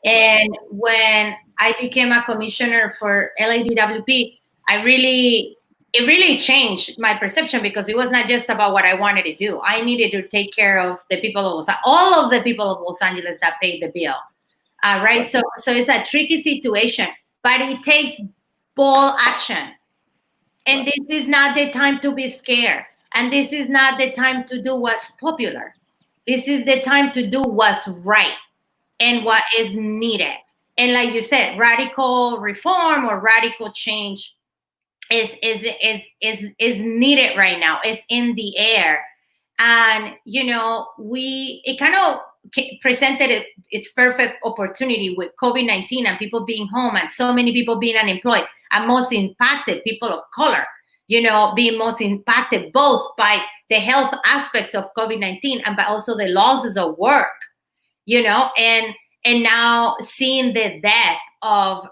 And when I became a commissioner for LADWP, it really changed my perception, because it was not just about what I wanted to do. I needed to take care of the people of all of the people of Los Angeles that paid the bill. Right. So it's a tricky situation, but it takes bold action. And this is not the time to be scared. And this is not the time to do what's popular. This is the time to do what's right and what is needed. And like you said, radical reform or radical change is needed right now. It's in the air. And, it kind of presented its perfect opportunity with COVID-19 and people being home and so many people being unemployed, and most impacted people of color, being most impacted both by the health aspects of COVID-19 and by also the losses of work, and now seeing the death of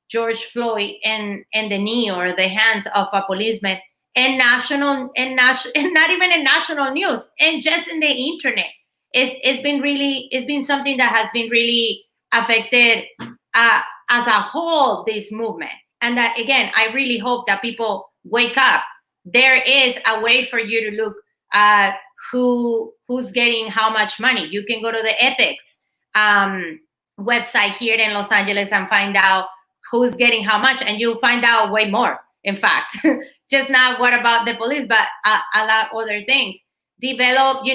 George Floyd in the knee or the hands of a policeman, and not even in national news, and just in the internet. It's been something that has been really affected as a whole, this movement. And that, again, I really hope that people wake up. There is a way for you to look at who's getting how much money. You can go to the ethics website here in Los Angeles and find out who's getting how much, and you'll find out way more, in fact. Just not what about the police, but a lot of other things. Develop,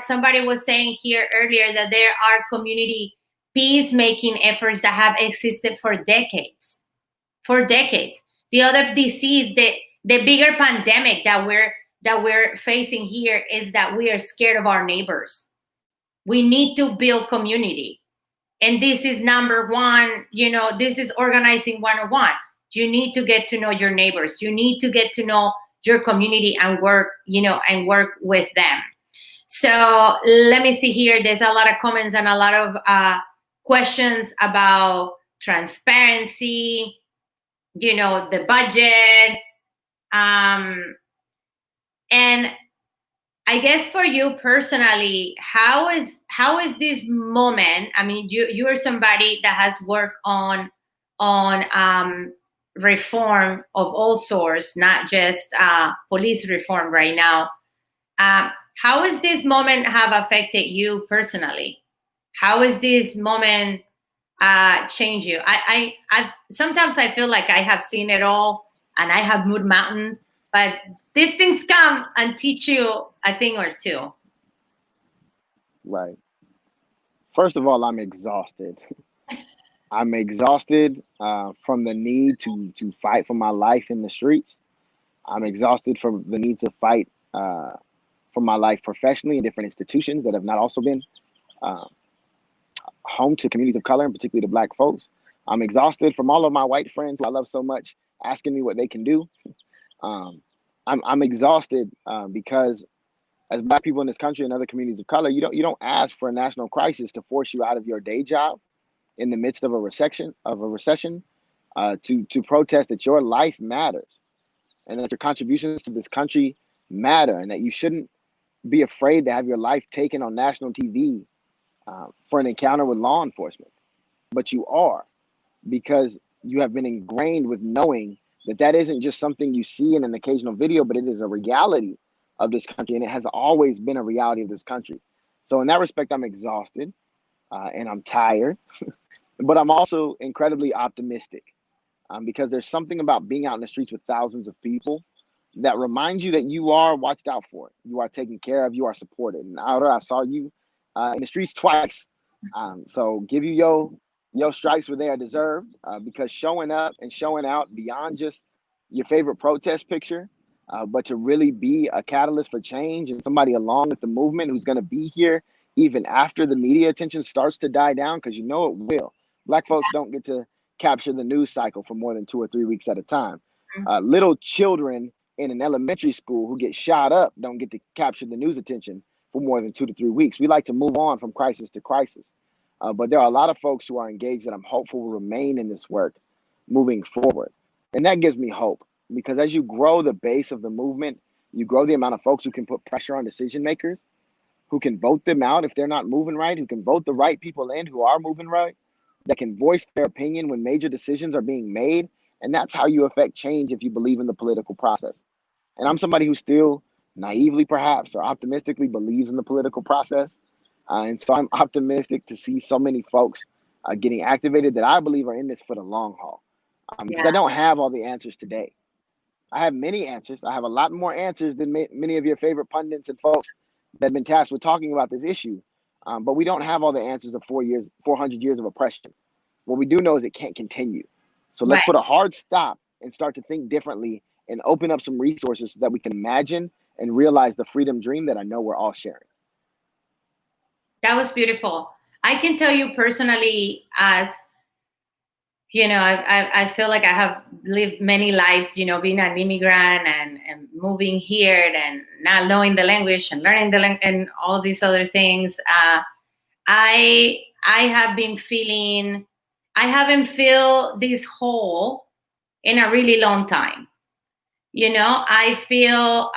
somebody was saying here earlier that there are community peacemaking efforts that have existed for decades. The other disease, the bigger pandemic that we're facing here is that we are scared of our neighbors. We need to build community. And this is number one, this is organizing 101. You need to get to know your neighbors. You need to get to know your community and work with them. So let me see here. There's a lot of comments and a lot of questions about transparency, the budget. And I guess for you personally, how is this moment? I mean, you are somebody that has worked on reform of all sorts, not just police reform right now. how has this moment have affected you personally? How has this moment change you? I sometimes I feel like I have seen it all and I have moved mountains, but these things come and teach you a thing or two. Right. First of all, I'm exhausted. I'm exhausted from the need to fight for my life in the streets. I'm exhausted from the need to fight for my life professionally in different institutions that have not also been uh, home to communities of color, and particularly to Black folks. I'm exhausted from all of my white friends who I love so much asking me what they can do. Um, I'm exhausted because as Black people in this country and other communities of color, you don't ask for a national crisis to force you out of your day job in the midst of a recession to protest that your life matters and that your contributions to this country matter, and that you shouldn't be afraid to have your life taken on national TV for an encounter with law enforcement. But you are, because you have been ingrained with knowing that that isn't just something you see in an occasional video, but it is a reality of this country, and it has always been a reality of this country. So in that respect, I'm exhausted and I'm tired, but I'm also incredibly optimistic because there's something about being out in the streets with thousands of people that reminds you that you are watched out for, you are taken care of, you are supported. And Aura, I saw you in the streets twice, so give you your stripes where they are deserved, because showing up and showing out beyond just your favorite protest picture, but to really be a catalyst for change and somebody along with the movement who's going to be here even after the media attention starts to die down, because you know it will. Black folks don't get to capture the news cycle for more than 2 or 3 weeks at a time. Little children in an elementary school who get shot up don't get to capture the news attention for more than 2 to 3 weeks. We like to move on from crisis to crisis. But there are a lot of folks who are engaged that I'm hopeful will remain in this work moving forward. And that gives me hope, because as you grow the base of the movement, you grow the amount of folks who can put pressure on decision makers, who can vote them out if they're not moving right, who can vote the right people in who are moving right, that can voice their opinion when major decisions are being made. And that's how you affect change if you believe in the political process. And I'm somebody who still naively, perhaps, or optimistically believes in the political process. And so I'm optimistic to see so many folks getting activated that I believe are in this for the long haul. Because I don't have all the answers today. I have many answers. I have a lot more answers than many of your favorite pundits and folks that have been tasked with talking about this issue. But we don't have all the answers of 400 years of oppression. What we do know is it can't continue. So let's put a hard stop and start to think differently and open up some resources so that we can imagine and realize the freedom dream that I know we're all sharing. That was beautiful. I can tell you personally, as you know, I feel like I have lived many lives, you know, being an immigrant and moving here and not knowing the language and learning the language and all these other things. I have been feeling, I haven't felt this hole in a really long time. You know, I feel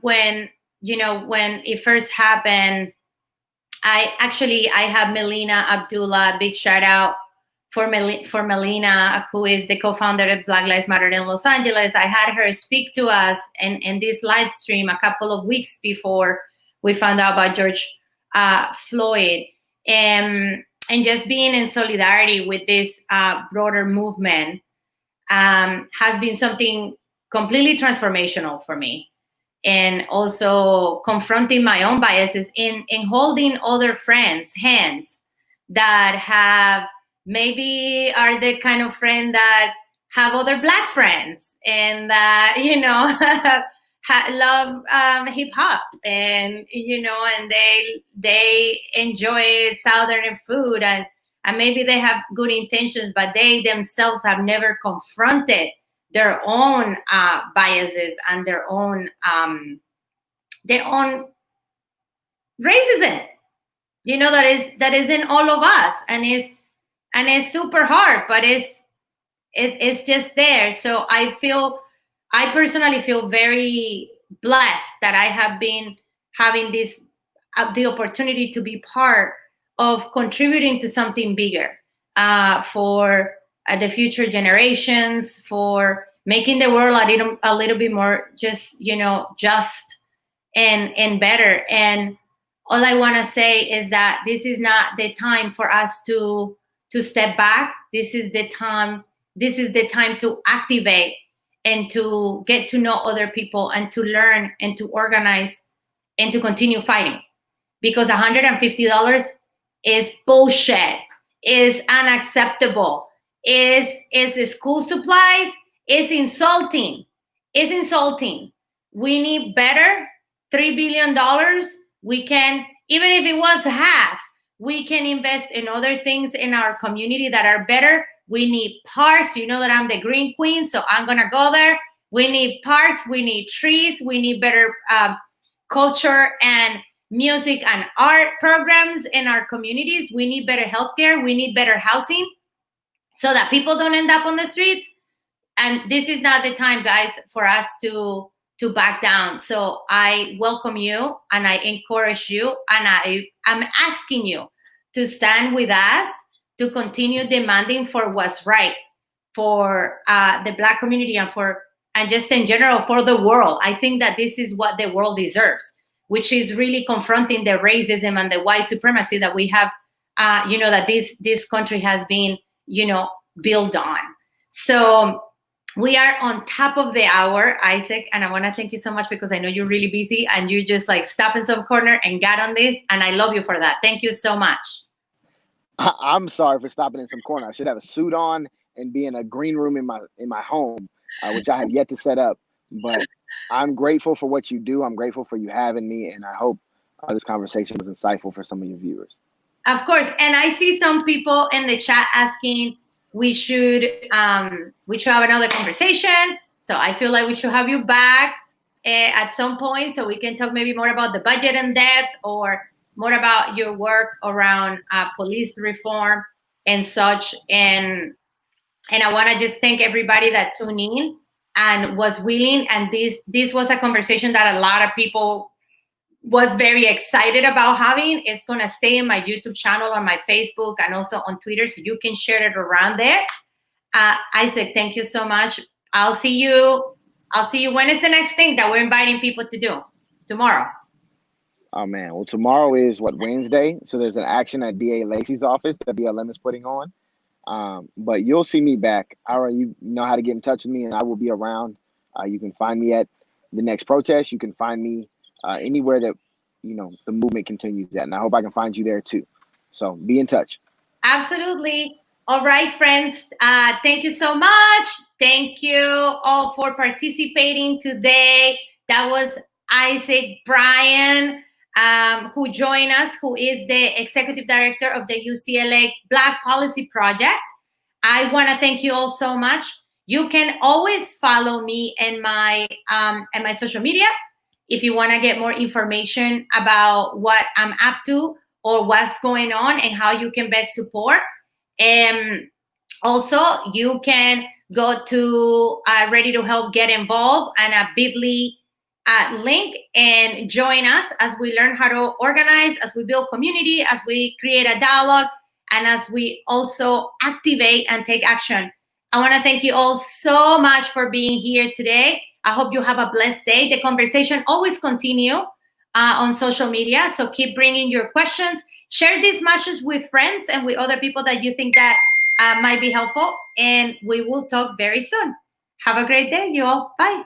when, you know, when it first happened, I have Melina Abdullah, big shout out for Melina, who is the co-founder of Black Lives Matter in Los Angeles. I had her speak to us in this live stream a couple of weeks before we found out about George Floyd. And just being in solidarity with this broader movement has been something completely transformational for me. And also confronting my own biases in holding other friends' hands that have maybe are the kind of friend that have other Black friends and that, you know, love hip hop and, you know, and they enjoy Southern food and maybe they have good intentions, but they themselves have never confronted their own biases and their own racism, you know, that is in all of us, and it's super hard, but it's just there. So I personally feel very blessed that I have been having this the opportunity to be part of contributing to something bigger for the future generations, for making the world a little bit more just, you know, just and better. And all I want to say is that this is not the time for us to step back. This is the time to activate and to get to know other people and to learn and to organize and to continue fighting, because $150 is bullshit, is unacceptable, is school supplies, is insulting. We need better. $3 billion, we can, even if it was half, we can invest in other things in our community that are better. We need parks. You know that I'm the green queen, so I'm gonna go there. We need parks, we need trees, we need better culture and music and art programs in our communities. We need better healthcare, we need better housing so that people don't end up on the streets. And this is not the time, guys, for us to back down. So I welcome you and I encourage you, and I'm asking you to stand with us, to continue demanding for what's right for the Black community and just in general for the world. I think that this is what the world deserves, which is really confronting the racism and the white supremacy that we have, that this country has been, built on. So we are on top of the hour, Isaac, and I want to thank you so much because I know you're really busy and you just like stop in some corner and got on this, and I love you for that. Thank you so much. I'm sorry for stopping in some corner. I should have a suit on and be in a green room in my home, which I have yet to set up. But I'm grateful for what you do. I'm grateful for you having me, and I hope this conversation was insightful for some of your viewers. Of course, and I see some people in the chat asking we should have another conversation. So I feel like we should have you back at some point so we can talk maybe more about the budget in depth or more about your work around police reform and such. And I want to just thank everybody that tuned in and was willing. And this was a conversation that a lot of people was very excited about having. It's going to stay in my YouTube channel, on my Facebook, and also on Twitter, so you can share it around there. Isaac, thank you so much. I'll see you. When is the next thing that we're inviting people to do? Tomorrow. Oh, man. Well, tomorrow is Wednesday. So there's an action at DA Lacey's office that BLM is putting on. But you'll see me back. Ira, you know how to get in touch with me, and I will be around. You can find me at the next protest. You can find me anywhere that, the movement continues at. And I hope I can find you there too. So be in touch. Absolutely. All right, friends. Thank you so much. Thank you all for participating today. That was Isaac Bryan, who joined us, who is the executive director of the UCLA Black Policy Project. I want to thank you all so much. You can always follow me in my social media if you want to get more information about what I'm up to or what's going on and how you can best support. Also, you can go to Ready to Help Get Involved and a bit.ly link and join us as we learn how to organize, as we build community, as we create a dialogue, and as we also activate and take action. I want to thank you all so much for being here today. I hope you have a blessed day. The conversation always continue on social media, so keep bringing your questions. Share this message with friends and with other people that you think that might be helpful, and we will talk very soon. Have a great day, you all. Bye.